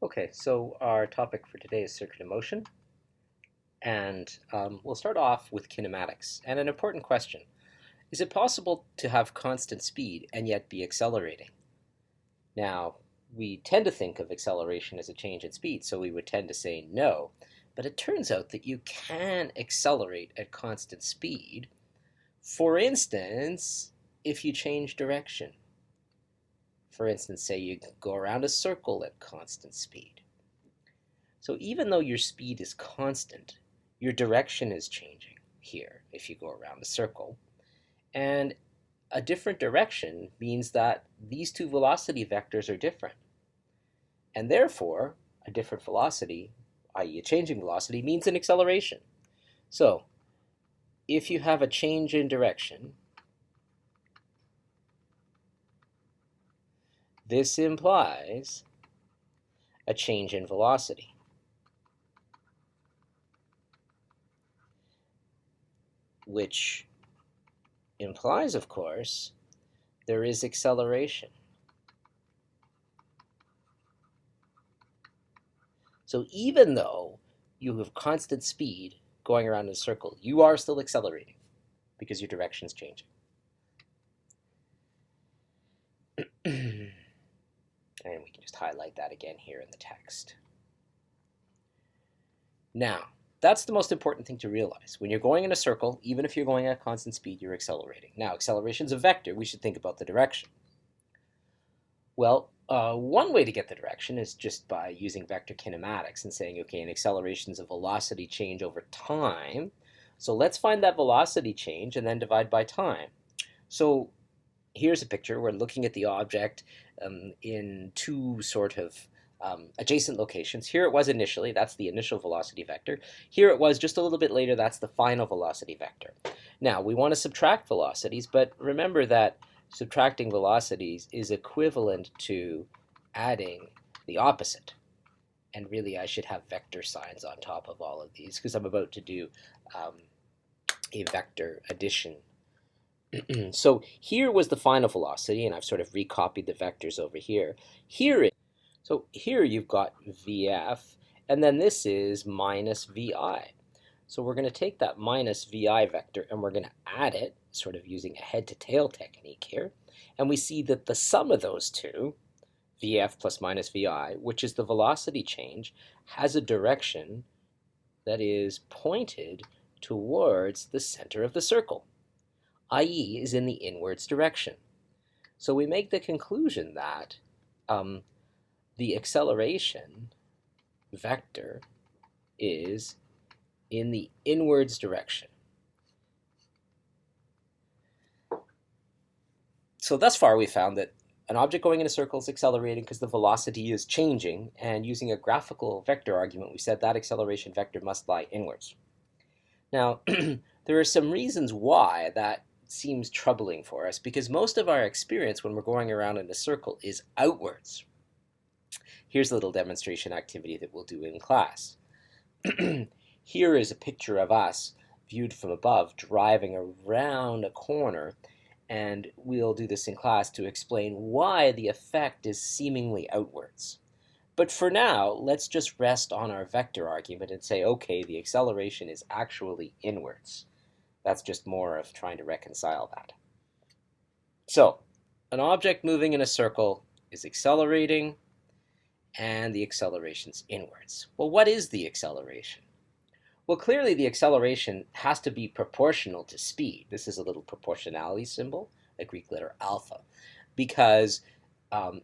Okay, so our topic for today is circuit motion, and we'll start off with kinematics. And an important question, is it possible to have constant speed and yet be accelerating? Now, we tend to think of acceleration as a change in speed, so we would tend to say no, but it turns out that you can accelerate at constant speed. For instance, if you change direction. For instance, say you go around a circle at constant speed. So even though your speed is constant, your direction is changing here if you go around a circle. And a different direction means that these two velocity vectors are different. And therefore, a different velocity, i.e. a changing velocity, means an acceleration. So if you have a change in direction, this implies a change in velocity. Which implies, of course, there is acceleration. So even though you have constant speed going around in a circle, you are still accelerating because your direction is changing. And we can just highlight that again here in the text. Now, that's the most important thing to realize. When you're going in a circle, even if you're going at constant speed, you're accelerating. Now, acceleration is a vector. We should think about the direction. Well, one way to get the direction is just by using vector kinematics and saying, okay, an acceleration is a velocity change over time. So let's find that velocity change and then divide by time. So here's a picture. We're looking at the object in two sort of adjacent locations. Here it was initially, that's the initial velocity vector. Here it was just a little bit later, that's the final velocity vector. Now, we want to subtract velocities, but remember that subtracting velocities is equivalent to adding the opposite. And really, I should have vector signs on top of all of these because I'm about to do a vector addition. So here was the final velocity, and I've sort of recopied the vectors over here. So here you've got VF, and then this is minus VI. So we're going to take that minus VI vector and we're going to add it, sort of using a head-to-tail technique here. And we see that the sum of those two, VF plus minus VI, which is the velocity change, has a direction that is pointed towards the center of the circle, i.e. is in the inwards direction. So we make the conclusion that the acceleration vector is in the inwards direction. So thus far we found that an object going in a circle is accelerating because the velocity is changing, and using a graphical vector argument, we said that acceleration vector must lie inwards. Now, there are some reasons why that seems troubling for us, because most of our experience when we're going around in a circle is outwards. Here's a little demonstration activity that we'll do in class. Here is a picture of us viewed from above driving around a corner, and we'll do this in class to explain why the effect is seemingly outwards. But for now, let's just rest on our vector argument and say, okay, the acceleration is actually inwards. That's just more of trying to reconcile that. So, an object moving in a circle is accelerating, and the acceleration's inwards. Well, what is the acceleration? Well, clearly the acceleration has to be proportional to speed. This is a little proportionality symbol, a Greek letter alpha, because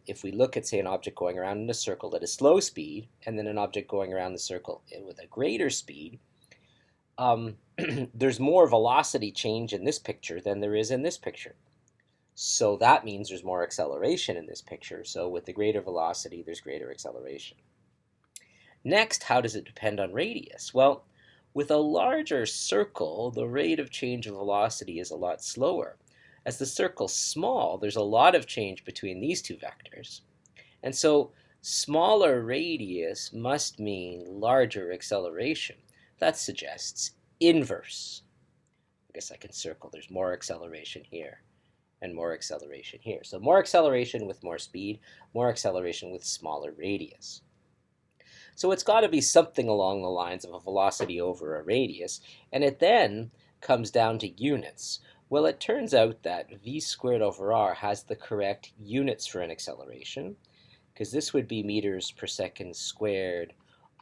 if we look at, say, an object going around in a circle at a slow speed, and then an object going around the circle with a greater speed, there's more velocity change in this picture than there is in this picture. So that means there's more acceleration in this picture. So with the greater velocity, there's greater acceleration. Next, how does it depend on radius? Well, with a larger circle, the rate of change of velocity is a lot slower. As the circle's small, there's a lot of change between these two vectors. And so smaller radius must mean larger acceleration. That suggests inverse. I guess I can circle. There's more acceleration here and more acceleration here. So more acceleration with more speed, more acceleration with smaller radius. So it's got to be something along the lines of a velocity over a radius, and it then comes down to units. Well, it turns out that v squared over r has the correct units for an acceleration, because this would be meters per second squared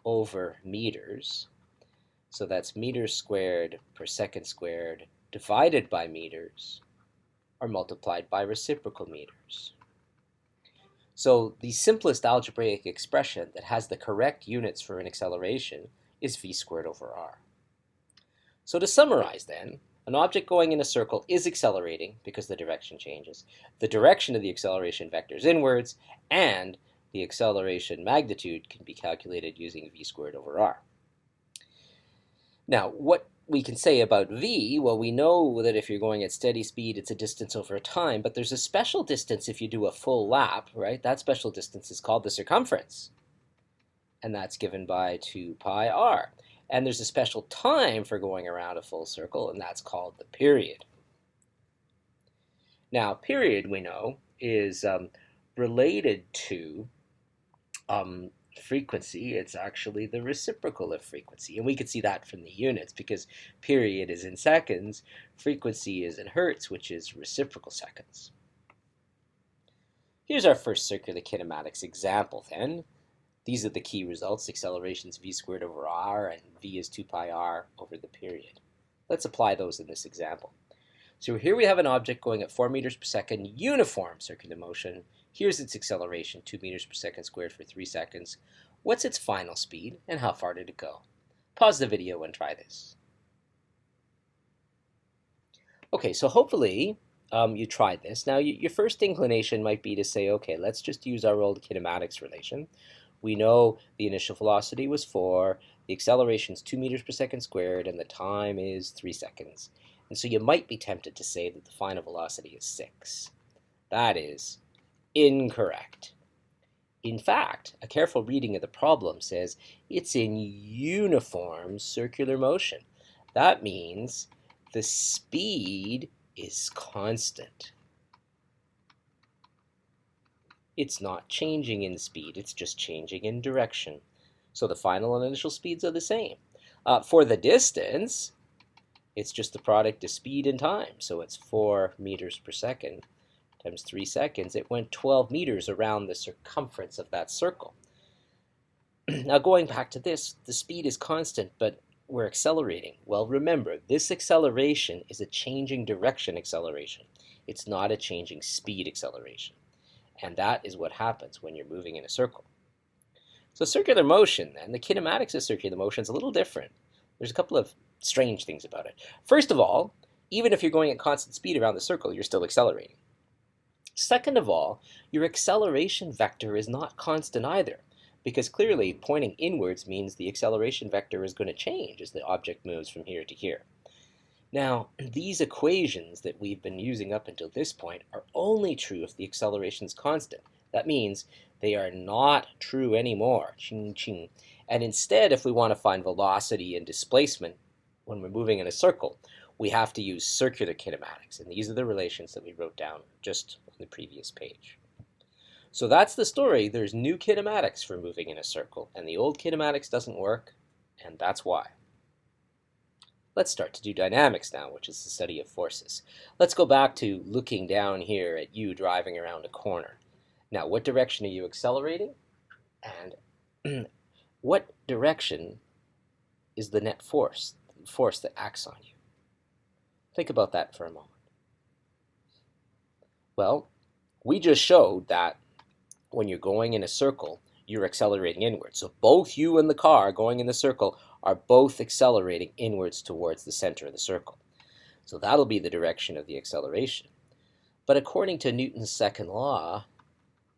over meters. So that's meters squared per second squared divided by meters, or multiplied by reciprocal meters. So the simplest algebraic expression that has the correct units for an acceleration is v squared over r. So to summarize then, an object going in a circle is accelerating because the direction changes. The direction of the acceleration vector is inwards, and the acceleration magnitude can be calculated using v squared over r. Now, what we can say about v, well, we know that if you're going at steady speed, it's a distance over time, but there's a special distance if you do a full lap, right? That special distance is called the circumference, and that's given by 2 pi r. And there's a special time for going around a full circle, and that's called the period. Now, period, we know, is related to frequency. It's actually the reciprocal of frequency, and we can see that from the units because period is in seconds, frequency is in hertz, which is reciprocal seconds. Here's our first circular kinematics example then. These are the key results. Accelerations v squared over r, and v is 2 pi r over the period. Let's apply those in this example. So here we have an object going at 4 meters per second, uniform circular motion. Here's its acceleration, 2 meters per second squared for 3 seconds. What's its final speed, and how far did it go? Pause the video and try this. Okay, so hopefully you tried this. Now, your first inclination might be to say, okay, let's just use our old kinematics relation. We know the initial velocity was 4, the acceleration is 2 meters per second squared, and the time is 3 seconds. And so you might be tempted to say that the final velocity is 6. That is incorrect. In fact, a careful reading of the problem says it's in uniform circular motion. That means the speed is constant. It's not changing in speed, it's just changing in direction. So the final and initial speeds are the same. For the distance, it's just the product of speed and time. So it's 4 meters per second times 3 seconds. It went 12 meters around the circumference of that circle. Now going back to this, the speed is constant, but we're accelerating. Well, remember, this acceleration is a changing direction acceleration. It's not a changing speed acceleration. And that is what happens when you're moving in a circle. So circular motion, then, the kinematics of circular motion is a little different. There's a couple of strange things about it. First of all, even if you're going at constant speed around the circle, you're still accelerating. Second of all, your acceleration vector is not constant either, because clearly pointing inwards means the acceleration vector is going to change as the object moves from here to here. Now, these equations that we've been using up until this point are only true if the acceleration is constant. That means they are not true anymore. Ching, ching. And instead, if we want to find velocity and displacement when we're moving in a circle, we have to use circular kinematics. And these are the relations that we wrote down just on the previous page. So that's the story. There's new kinematics for moving in a circle, and the old kinematics doesn't work, and that's why. Let's start to do dynamics now, which is the study of forces. Let's go back to looking down here at you driving around a corner. Now, what direction are you accelerating? And what direction is the net force that acts on you? Think about that for a moment. Well, we just showed that when you're going in a circle, you're accelerating inwards. So both you and the car going in the circle are both accelerating inwards towards the center of the circle. So that'll be the direction of the acceleration. But according to Newton's second law,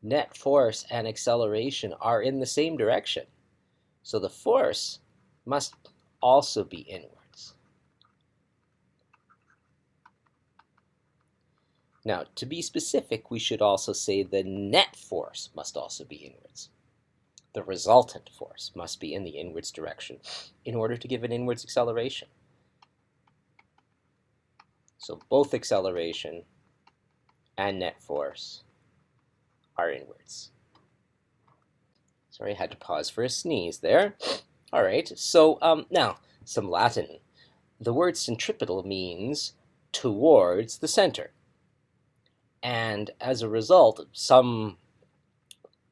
net force and acceleration are in the same direction. So the force must also be inwards. Now, to be specific, we should also say the net force must also be inwards. The resultant force must be in the inwards direction in order to give an inwards acceleration. So both acceleration and net force are inwards. Sorry, I had to pause for a sneeze there. All right, so now some Latin. The word centripetal means towards the center. And as a result, some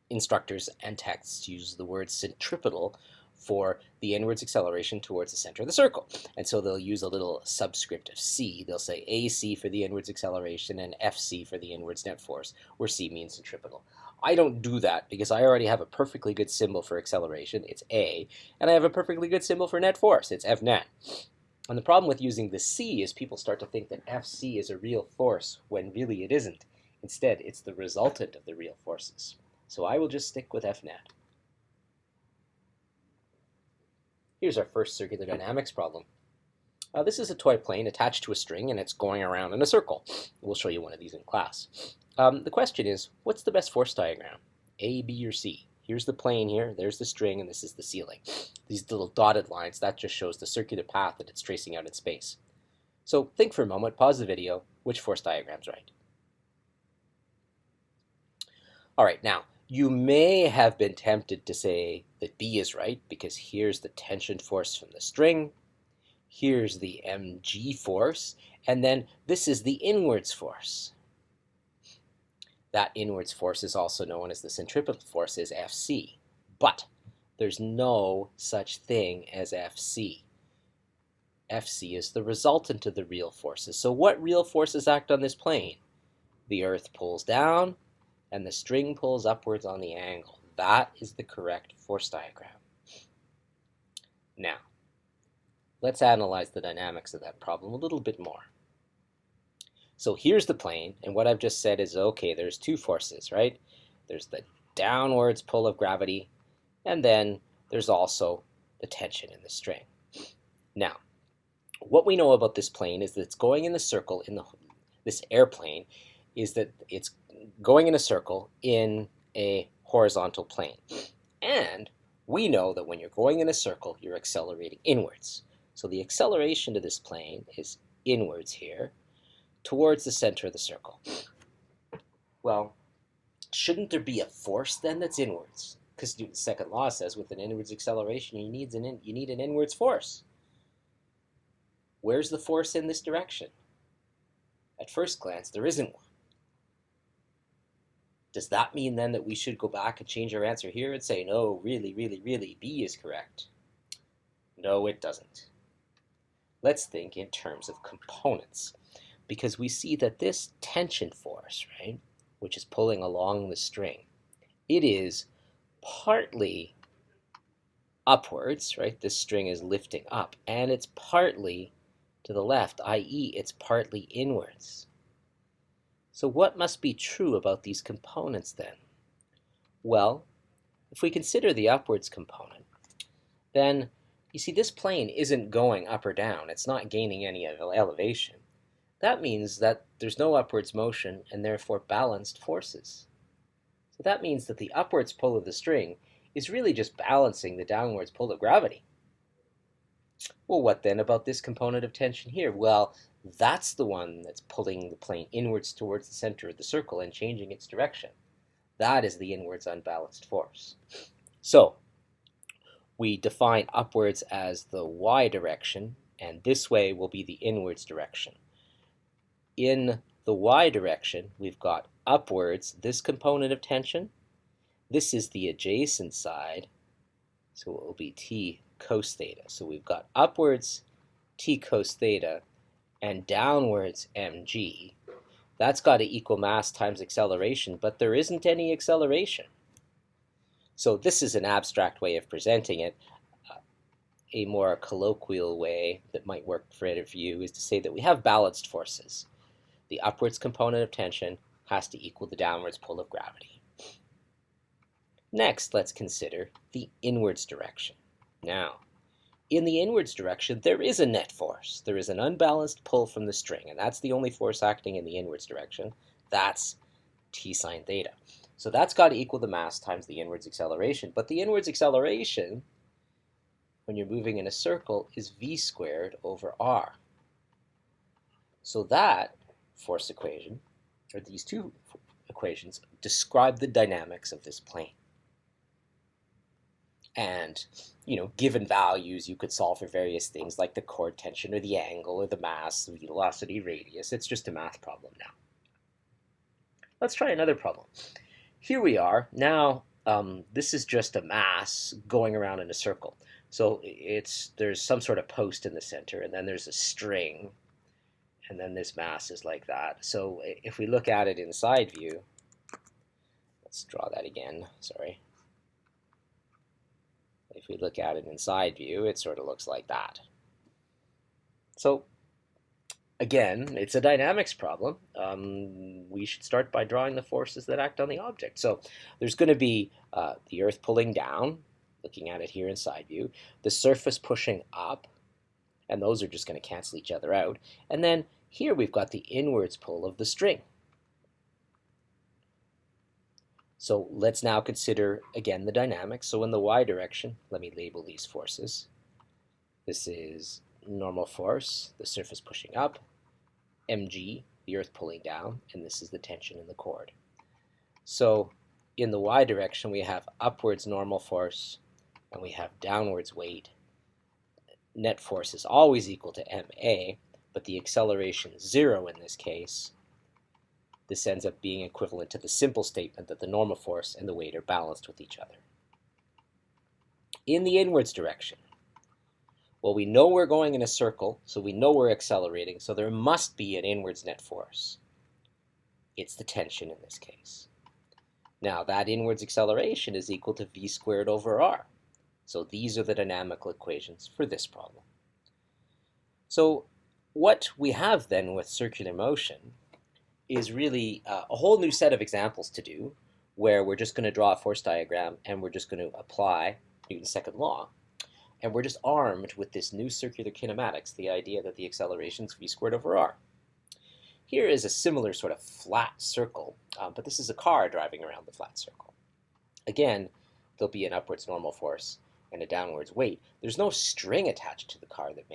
instructors and texts use the word centripetal for the inwards acceleration towards the center of the circle. And so they'll use a little subscript of c. They'll say AC for the inwards acceleration and FC for the inwards net force, where C means centripetal. I don't do that because I already have a perfectly good symbol for acceleration, it's A, and I have a perfectly good symbol for net force, it's F net. And the problem with using the C is people start to think that FC is a real force when really it isn't. Instead, it's the resultant of the real forces. So I will just stick with F net. Here's our first circular dynamics problem. This is a toy plane attached to a string and it's going around in a circle. We'll show you one of these in class. The question is, what's the best force diagram? A, B, or C? Here's the plane here, there's the string, and this is the ceiling. These little dotted lines, that just shows the circular path that it's tracing out in space. So think for a moment, pause the video, which force diagram's right? All right, now, you may have been tempted to say that B is right, because here's the tension force from the string, here's the mg force, and then this is the inwards force. That inwards force is also known as the centripetal force, is Fc. But there's no such thing as Fc. Fc is the resultant of the real forces. So what real forces act on this plane? The Earth pulls down, and the string pulls upwards on the angle. That is the correct force diagram. Now, let's analyze the dynamics of that problem a little bit more. So here's the plane, and what I've just said is, okay, there's two forces, right? There's the downwards pull of gravity, and then there's also the tension in the string. Now, what we know about this plane is that it's going in a circle, this airplane, is that it's going in a circle in a horizontal plane. And we know that when you're going in a circle, you're accelerating inwards. So the acceleration to this plane is inwards here, towards the center of the circle. Well, shouldn't there be a force then that's inwards? Because Newton's second law says with an inwards acceleration, you need an inwards force. Where's the force in this direction? At first glance, there isn't one. Does that mean then that we should go back and change our answer here and say, no, really, B is correct? No, it doesn't. Let's think in terms of components, because we see that this tension force, right, which is pulling along the string, it is partly upwards, right? This string is lifting up, and it's partly to the left, i.e. it's partly inwards. So what must be true about these components then? Well, if we consider the upwards component, then you see this plane isn't going up or down. It's not gaining any elevation. That means that there's no upwards motion and therefore balanced forces. So that means that the upwards pull of the string is really just balancing the downwards pull of gravity. Well, what then about this component of tension here? Well, that's the one that's pulling the plane inwards towards the center of the circle and changing its direction. That is the inwards unbalanced force. So we define upwards as the y direction, and this way will be the inwards direction. In the y direction, we've got upwards this component of tension. This is the adjacent side, so it will be t cos theta. So we've got upwards t cos theta and downwards mg. That's got to equal mass times acceleration, but there isn't any acceleration. So this is an abstract way of presenting it. A more colloquial way that might work for any of you is to say that we have balanced forces. The upwards component of tension has to equal the downwards pull of gravity. Next, let's consider the inwards direction. Now, in the inwards direction, there is a net force. There is an unbalanced pull from the string, and that's the only force acting in the inwards direction. That's t sine theta. So that's got to equal the mass times the inwards acceleration. But the inwards acceleration, when you're moving in a circle, is v squared over r. So that force equation, or these two equations, describe the dynamics of this plane. And, given values, you could solve for various things like the chord tension or the angle or the mass, the velocity, radius. It's just a math problem now. Let's try another problem. Here we are. Now, this is just a mass going around in a circle. So there's some sort of post in the center, and then there's a string, and then this mass is like that. So if we look at it in side view, let's draw that again, sorry. If we look at it in side view, it sort of looks like that. So again, it's a dynamics problem. We should start by drawing the forces that act on the object. So there's going to be the Earth pulling down, looking at it here in side view, the surface pushing up, and those are just going to cancel each other out. And then here we've got the inwards pull of the string. So let's now consider, again, the dynamics. So in the y direction, let me label these forces. This is normal force, the surface pushing up, mg, the Earth pulling down, and this is the tension in the chord. So in the y direction, we have upwards normal force, and we have downwards weight. Net force is always equal to ma, but the acceleration is 0 in this case. This ends up being equivalent to the simple statement that the normal force and the weight are balanced with each other. In the inwards direction, well, we know we're going in a circle, so we know we're accelerating, so there must be an inwards net force. It's the tension in this case. Now, that inwards acceleration is equal to v squared over r. So these are the dynamical equations for this problem. So what we have then with circular motion is really a whole new set of examples to do, where we're just going to draw a force diagram and we're just going to apply Newton's second law. And we're just armed with this new circular kinematics, the idea that the acceleration is v squared over r. Here is a similar sort of flat circle, but this is a car driving around the flat circle. Again, there'll be an upwards normal force and a downwards weight. There's no string attached to the car that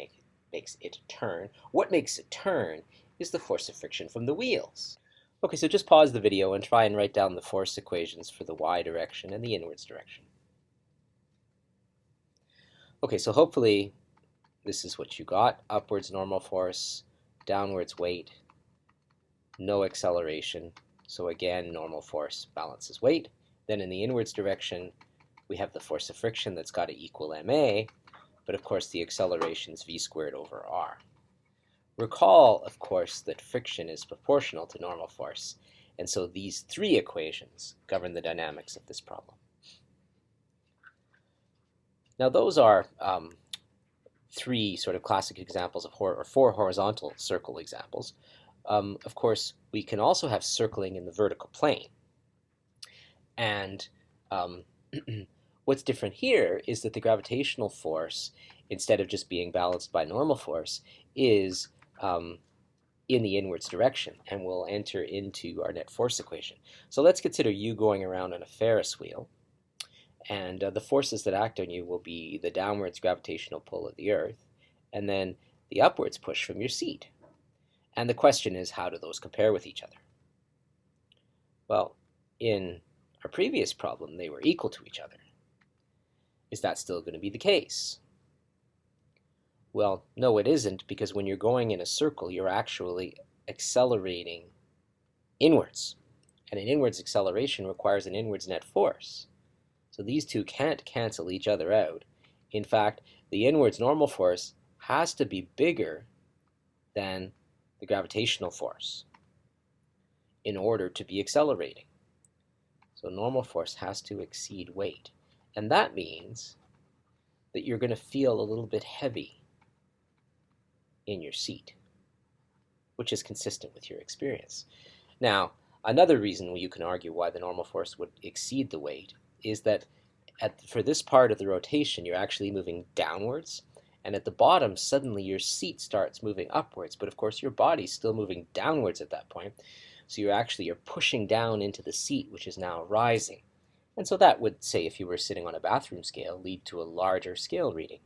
makes it turn. What makes it turn is the force of friction from the wheels. Okay, so just pause the video and try and write down the force equations for the y direction and the inwards direction. Okay, so hopefully this is what you got. Upwards normal force, downwards weight, no acceleration. So again, normal force balances weight. Then in the inwards direction, we have the force of friction that's got to equal ma, but of course the acceleration is v squared over r. Recall, of course, that friction is proportional to normal force, and so these three equations govern the dynamics of this problem. Now those are three sort of classic examples of or four horizontal circle examples. Of course, we can also have circling in the vertical plane. And what's different here is that the gravitational force, instead of just being balanced by normal force, is in the inwards direction, and we'll enter into our net force equation. So let's consider you going around on a Ferris wheel, and the forces that act on you will be the downwards gravitational pull of the Earth, and then the upwards push from your seat. And the question is, how do those compare with each other? Well, in our previous problem, they were equal to each other. Is that still going to be the case? Well, no, it isn't, because when you're going in a circle, you're actually accelerating inwards. And an inwards acceleration requires an inwards net force. So these two can't cancel each other out. In fact, the inwards normal force has to be bigger than the gravitational force in order to be accelerating. So normal force has to exceed weight. And that means that you're going to feel a little bit heavy in your seat, which is consistent with your experience. Now, another reason you can argue why the normal force would exceed the weight is that for this part of the rotation, you're actually moving downwards, and at the bottom, suddenly your seat starts moving upwards, but of course your body's still moving downwards at that point, so you're pushing down into the seat, which is now rising. And so that would, say, if you were sitting on a bathroom scale, lead to a larger scale reading.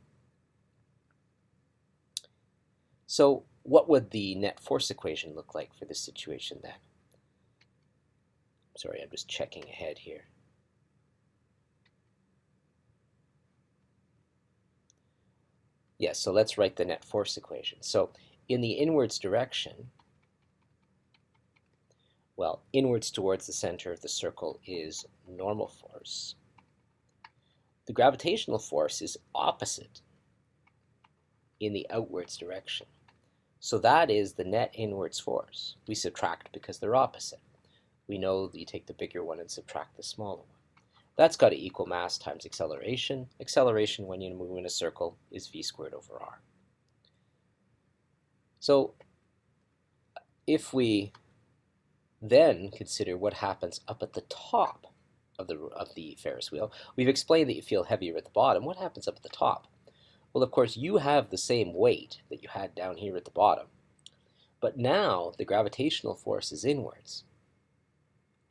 So what would the net force equation look like for this situation then? Sorry, I'm just checking ahead here. Yes, so let's write the net force equation. So in the inwards direction, well, inwards towards the center of the circle is normal force. The gravitational force is opposite in the outwards direction. So that is the net inwards force. We subtract because they're opposite. We know that you take the bigger one and subtract the smaller one. That's got to equal mass times acceleration. Acceleration when you move in a circle is v squared over r. So if we then consider what happens up at the top of the Ferris wheel, we've explained that you feel heavier at the bottom. What happens up at the top? Well, of course, you have the same weight that you had down here at the bottom, but now the gravitational force is inwards,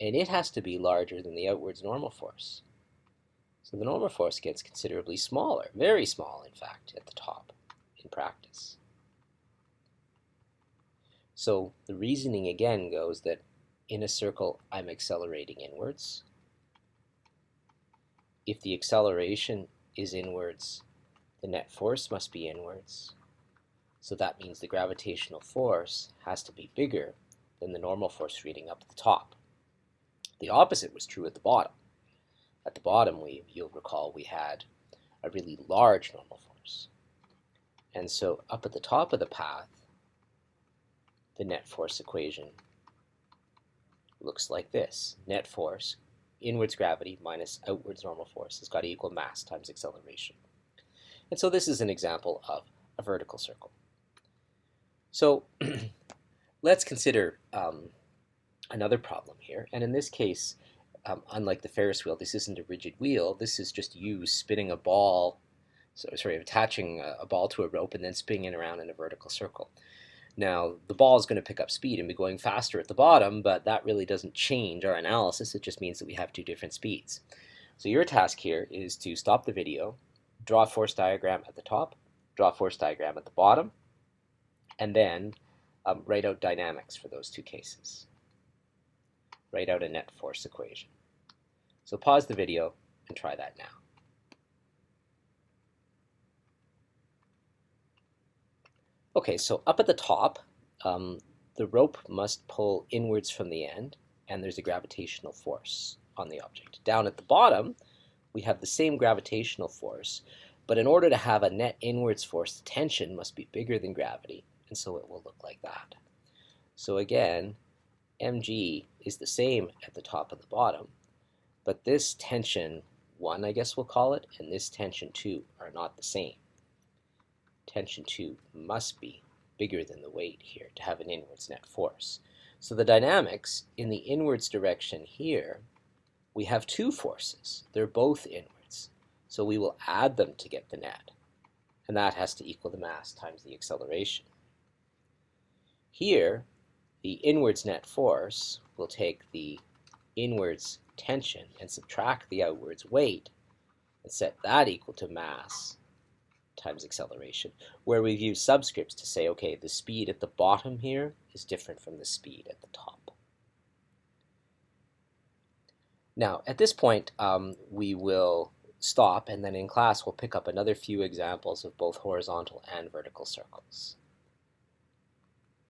and it has to be larger than the outwards normal force. So the normal force gets considerably smaller, very small, in fact, at the top in practice. So the reasoning again goes that in a circle, I'm accelerating inwards. If the acceleration is inwards, the net force must be inwards. So that means the gravitational force has to be bigger than the normal force reading up at the top. The opposite was true at the bottom. At the bottom, you'll recall, we had a really large normal force. And so up at the top of the path, the net force equation looks like this. Net force, inwards gravity minus outwards normal force, has got to equal mass times acceleration. And so this is an example of a vertical circle. So let's consider another problem here. And in this case, unlike the Ferris wheel, this isn't a rigid wheel. This is just you spinning a ball, attaching a ball to a rope and then spinning it around in a vertical circle. Now, the ball is going to pick up speed and be going faster at the bottom, but that really doesn't change our analysis. It just means that we have two different speeds. So your task here is to stop the video, draw a force diagram at the top, draw a force diagram at the bottom, and then write out dynamics for those two cases. Write out a net force equation. So pause the video and try that now. Okay, so up at the top, the rope must pull inwards from the end, and there's a gravitational force on the object. Down at the bottom, we have the same gravitational force, but in order to have a net inwards force, the tension must be bigger than gravity, and so it will look like that. So again, mg is the same at the top and the bottom, but this tension 1, I guess we'll call it, and this tension 2 are not the same. Tension 2 must be bigger than the weight here to have an inwards net force. So the dynamics in the inwards direction here, we have two forces. They're both inwards. So we will add them to get the net. And that has to equal the mass times the acceleration. Here, the inwards net force will take the inwards tension and subtract the outwards weight and set that equal to mass times acceleration, where we've used subscripts to say, okay, the speed at the bottom here is different from the speed at the top. Now, at this point, we will stop, and then in class we'll pick up another few examples of both horizontal and vertical circles.